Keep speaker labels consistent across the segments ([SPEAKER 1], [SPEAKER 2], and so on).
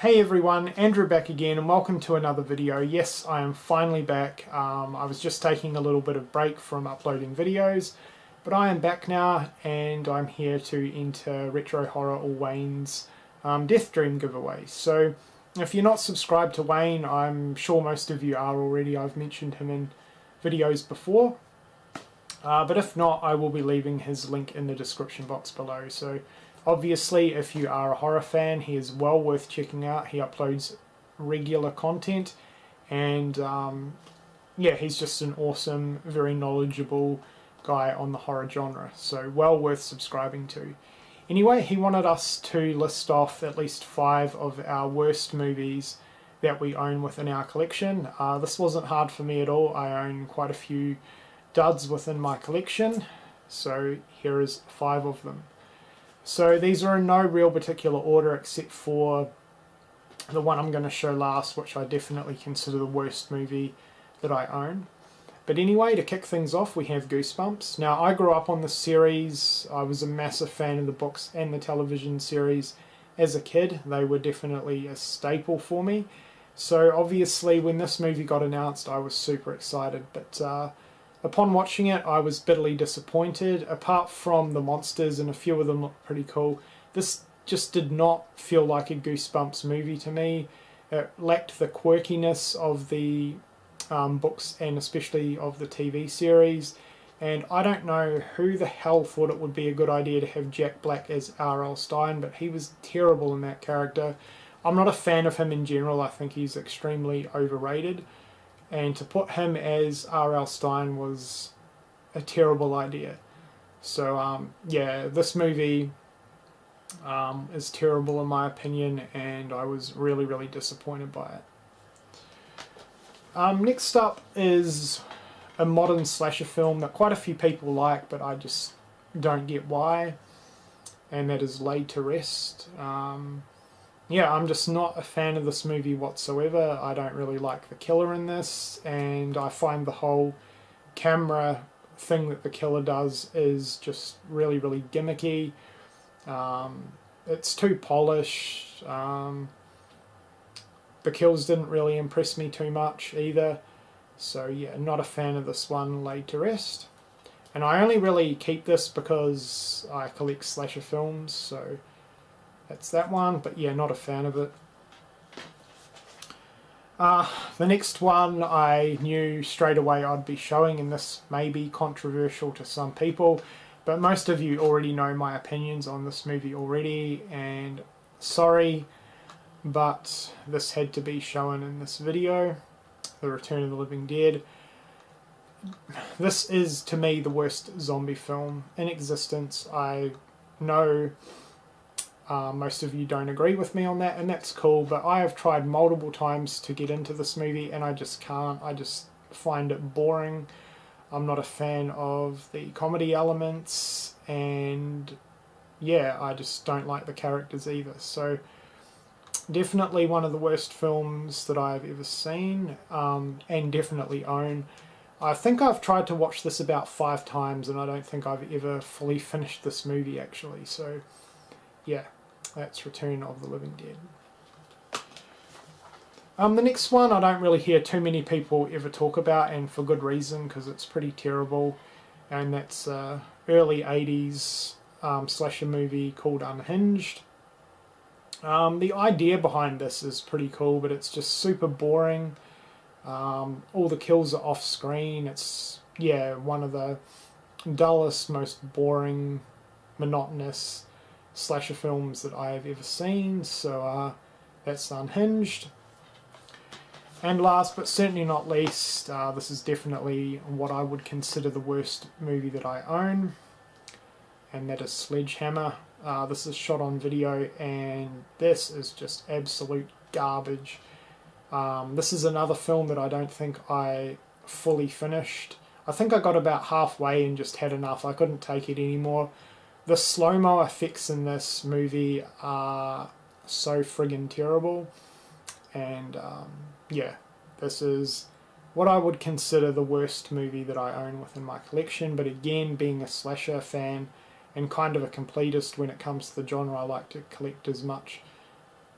[SPEAKER 1] Hey everyone, Andrew back again and welcome to another video. Yes, I am finally back. I was just taking a little bit of break from uploading videos, but I am back now and I'm here to enter Retro Horror or Wayne's Deathdream giveaway. So if you're not subscribed to Wayne, I'm sure most of you are already. I've mentioned him in videos before. But if not, I will be leaving his link in the description box below. So obviously, if you are a horror fan, he is well worth checking out. He uploads regular content, and yeah, he's just an awesome, very knowledgeable guy on the horror genre. So well worth subscribing to. Anyway, he wanted us to list off at least 5 of our worst movies that we own within our collection. This wasn't hard for me at all. I own quite a few duds within my collection, so here is 5 of them. So these are in no real particular order except for the one I'm going to show last, which I definitely consider the worst movie that I own. But anyway, to kick things off, we have Goosebumps. Now, I grew up on this series. I was a massive fan of the books and the television series as a kid. They were definitely a staple for me. So obviously when this movie got announced, I was super excited, but upon watching it, I was bitterly disappointed. Apart from the monsters, and a few of them look pretty cool, this just did not feel like a Goosebumps movie to me. It lacked the quirkiness of the books and especially of the TV series. And I don't know who the hell thought it would be a good idea to have Jack Black as R.L. Stine, but he was terrible in that character. I'm not a fan of him in general. I think he's extremely overrated. And to put him as R.L. Stine was a terrible idea. So yeah, this movie is terrible in my opinion, and I was really, really disappointed by it. Next up is a modern slasher film that quite a few people like, but I just don't get why, and that is Laid to Rest. Yeah, I'm just not a fan of this movie whatsoever. I don't really like the killer in this, and I find the whole camera thing that the killer does is just really, really gimmicky. It's too polished. The kills didn't really impress me too much either. So yeah, not a fan of this one, Laid to Rest. And I only really keep this because I collect slasher films, so that's that one, but yeah, not a fan of it. The next one I knew straight away I'd be showing, and this may be controversial to some people, but most of you already know my opinions on this movie already, and sorry, but this had to be shown in this video. The Return of the Living Dead. This is, to me, the worst zombie film in existence. I know most of you don't agree with me on that, and that's cool, but I have tried multiple times to get into this movie and I just can't. I just find it boring. I'm not a fan of the comedy elements, and yeah, I just don't like the characters either. So definitely one of the worst films that I've ever seen, and definitely own. I think I've tried to watch this about 5 times and I don't think I've ever fully finished this movie actually. So yeah, that's Return of the Living Dead. The next one I don't really hear too many people ever talk about, and for good reason, because it's pretty terrible, and that's early 80s slasher movie called Unhinged. The idea behind this is pretty cool, but it's just super boring. All the kills are off screen. It's, yeah, one of the dullest, most boring, monotonous slasher films that I have ever seen. So that's Unhinged. And last but certainly not least, this is definitely what I would consider the worst movie that I own, and that is Sledgehammer. This is shot on video, and this is just absolute garbage. This is another film that I don't think I fully finished. I think I got about halfway and just had enough. I couldn't take it anymore. The slow-mo effects in this movie are so friggin' terrible, and yeah, this is what I would consider the worst movie that I own within my collection. But again, being a slasher fan and kind of a completist when it comes to the genre, I like to collect as much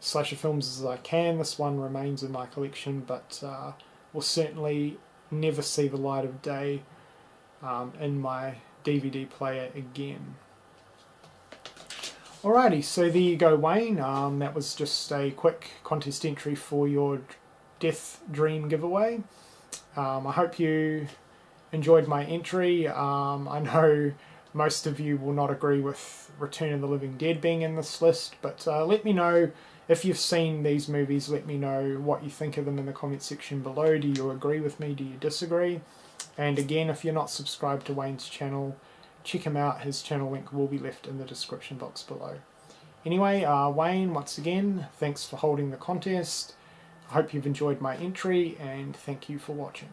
[SPEAKER 1] slasher films as I can. This one remains in my collection, but will certainly never see the light of day in my DVD player again. Alrighty, so there you go, Wayne. That was just a quick contest entry for your Deathdream giveaway. I hope you enjoyed my entry. I know most of you will not agree with Return of the Living Dead being in this list, but let me know if you've seen these movies. Let me know what you think of them in the comment section below. Do you agree with me? Do you disagree? And again, if you're not subscribed to Wayne's channel, check him out. His channel link will be left in the description box below. Anyway, Wayne, once again, thanks for holding the contest. I hope you've enjoyed my entry, and thank you for watching.